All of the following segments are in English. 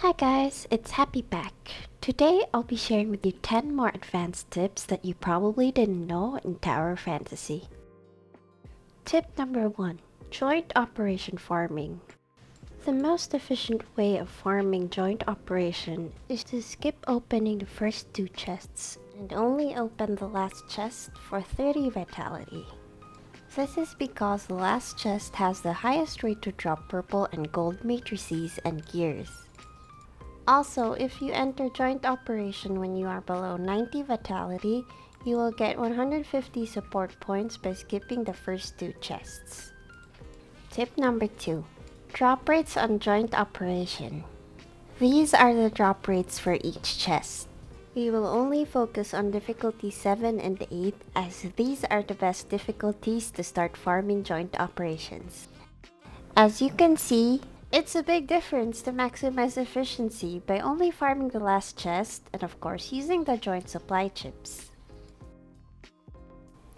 Hi guys, it's happypack. Today I'll be sharing with you 10 more advanced tips that you probably didn't know in Tower Fantasy. Tip number 1. Joint Operation Farming. The most efficient way of farming joint operation is to skip opening the first 2 chests and only open the last chest for 30 vitality. This is because the last chest has the highest rate to drop purple and gold matrices and gears. Also, if you enter joint operation when you are below 90 vitality, you will get 150 support points by skipping the first 2 chests. Tip number 2. Drop rates on joint operation. These are the drop rates for each chest. We will only focus on difficulty 7 and 8 as these are the best difficulties to start farming joint operations. As you can see, it's a big difference to maximize efficiency by only farming the last chest and of course using the joint supply chips.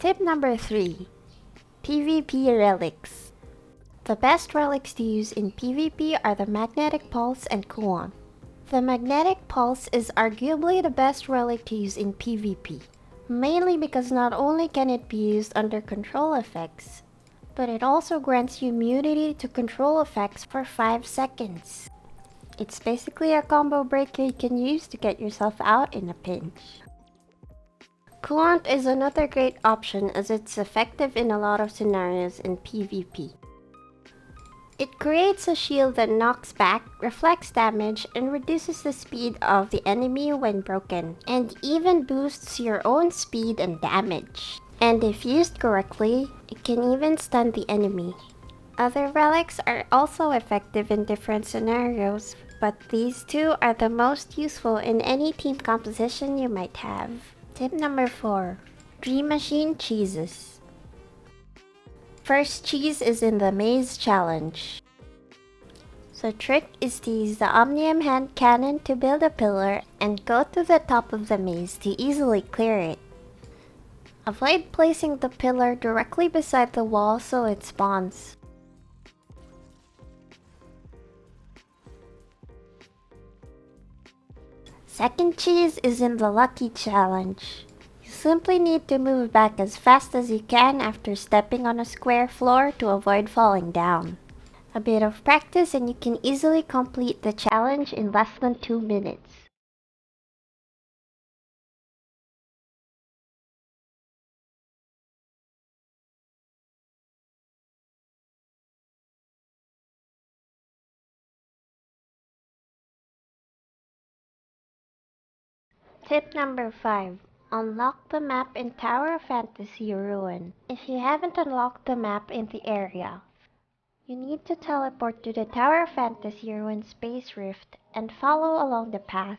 Tip number 3. PvP relics. The best relics to use in PvP are the Magnetic Pulse and Kuon. The Magnetic Pulse is arguably the best relic to use in PvP, mainly because not only can it be used under control effects, but it also grants you immunity to control effects for 5 seconds. It's basically a combo breaker you can use to get yourself out in a pinch. Coolant is another great option as it's effective in a lot of scenarios in PvP. It creates a shield that knocks back, reflects damage, and reduces the speed of the enemy when broken, and even boosts your own speed and damage. And if used correctly, it can even stun the enemy. Other relics are also effective in different scenarios, but these two are the most useful in any team composition you might have. Tip number 4. Dream Machine Cheeses. First cheese is in the Maze Challenge. The trick is to use the Omnium Hand Cannon to build a pillar and go to the top of the maze to easily clear it. Avoid placing the pillar directly beside the wall so it spawns. Second cheese is in the Lucky Challenge. You simply need to move back as fast as you can after stepping on a square floor to avoid falling down. A bit of practice and you can easily complete the challenge in less than 2 minutes. Tip number 5. Unlock the map in Tower of Fantasy Ruin. If you haven't unlocked the map in the area, you need to teleport to the Tower of Fantasy Ruin Space Rift and follow along the path.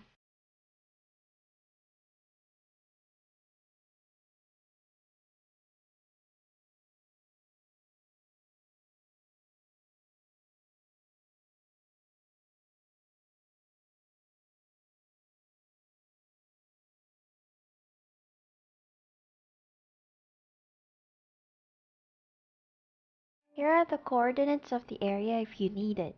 Here are the coordinates of the area if you need it.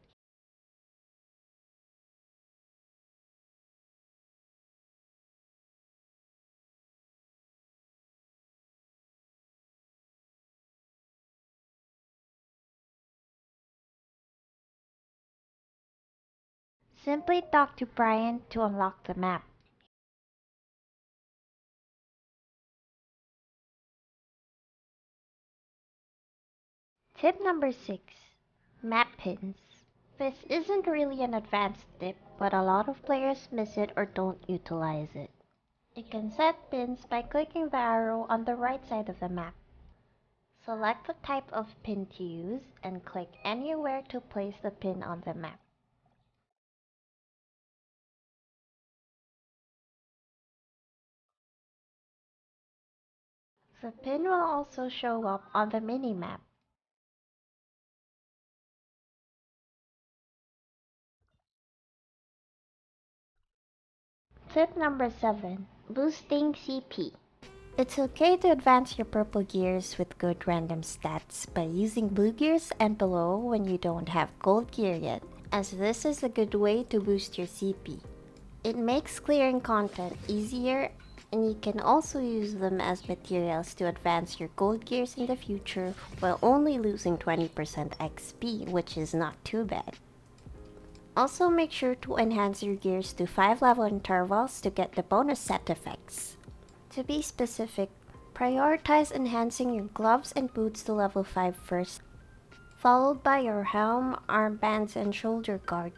Simply talk to Brian to unlock the map. Tip number 6. Map pins. This isn't really an advanced tip, but a lot of players miss it or don't utilize it. You can set pins by clicking the arrow on the right side of the map. Select the type of pin to use and click anywhere to place the pin on the map. The pin will also show up on the mini-map. Tip number 7. Boosting CP. It's okay to advance your purple gears with good random stats by using blue gears and below when you don't have gold gear yet, as this is a good way to boost your CP. It makes clearing content easier, and you can also use them as materials to advance your gold gears in the future while only losing 20% XP, which is not too bad. Also make sure to enhance your gears to 5 level intervals to get the bonus set effects. To be specific, prioritize enhancing your gloves and boots to level 5 first, followed by your helm, armbands, and shoulder guard,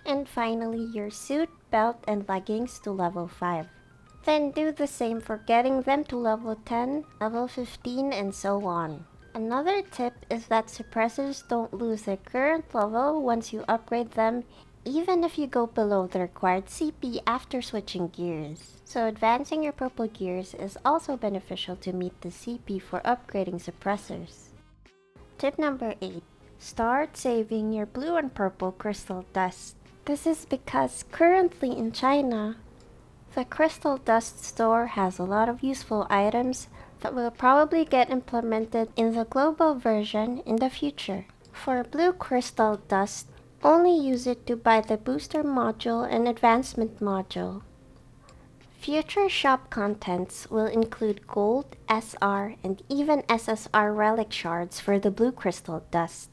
and finally your suit, belt, and leggings to level 5. Then do the same for getting them to level 10, level 15, and so on. Another tip is that suppressors don't lose their current level once you upgrade them, even if you go below the required CP after switching gears. So advancing your purple gears is also beneficial to meet the CP for upgrading suppressors. Tip number 8. Start saving your blue and purple crystal dust. This is because currently in China, the crystal dust store has a lot of useful items that will probably get implemented in the global version in the future. For blue crystal dust, only use it to buy the booster module and advancement module. Future shop contents will include gold, SR, and even SSR relic shards for the blue crystal dust.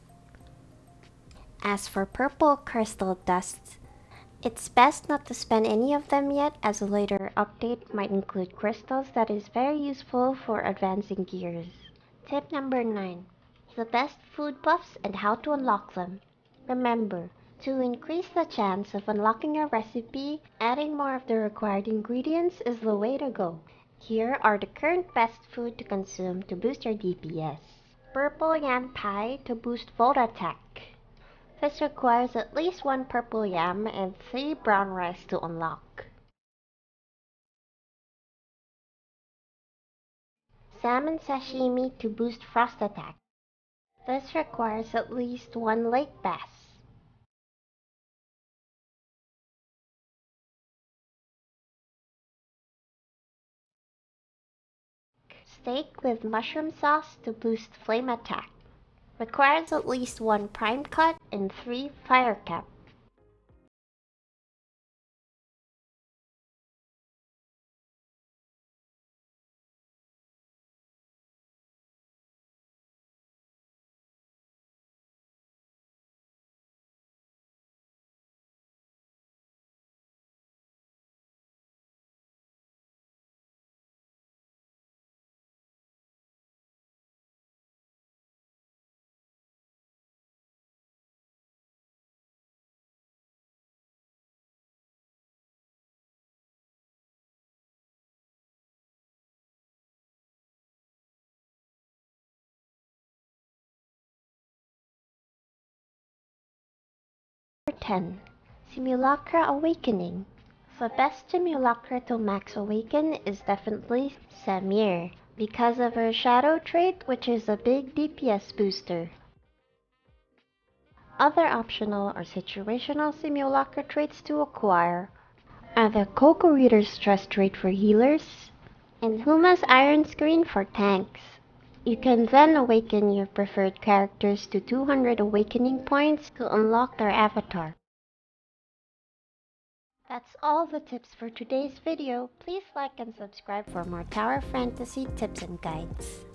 As for purple crystal dust, it's best not to spend any of them yet, as a later update might include crystals that is very useful for advancing gears. Tip number 9. The best food buffs and how to unlock them. Remember, to increase the chance of unlocking a recipe, adding more of the required ingredients is the way to go. Here are the current best food to consume to boost your DPS. Purple yam pie to boost volt attack. This requires at least 1 purple yam and 3 brown rice to unlock. Salmon sashimi to boost frost attack. This requires at least 1 lake bass. Steak with mushroom sauce to boost flame attack. Requires at least 1 prime cut and 3 fire cap. Number 10. Simulacra Awakening. The best Simulacra to max awaken is definitely Samir, because of her shadow trait, which is a big DPS booster. Other optional or situational Simulacra traits to acquire are the Coco Reader's Stress trait for healers, and Huma's Iron Screen for tanks. You can then awaken your preferred characters to 200 awakening points to unlock their avatar. That's all the tips for today's video. Please like and subscribe for more tower fantasy tips and guides.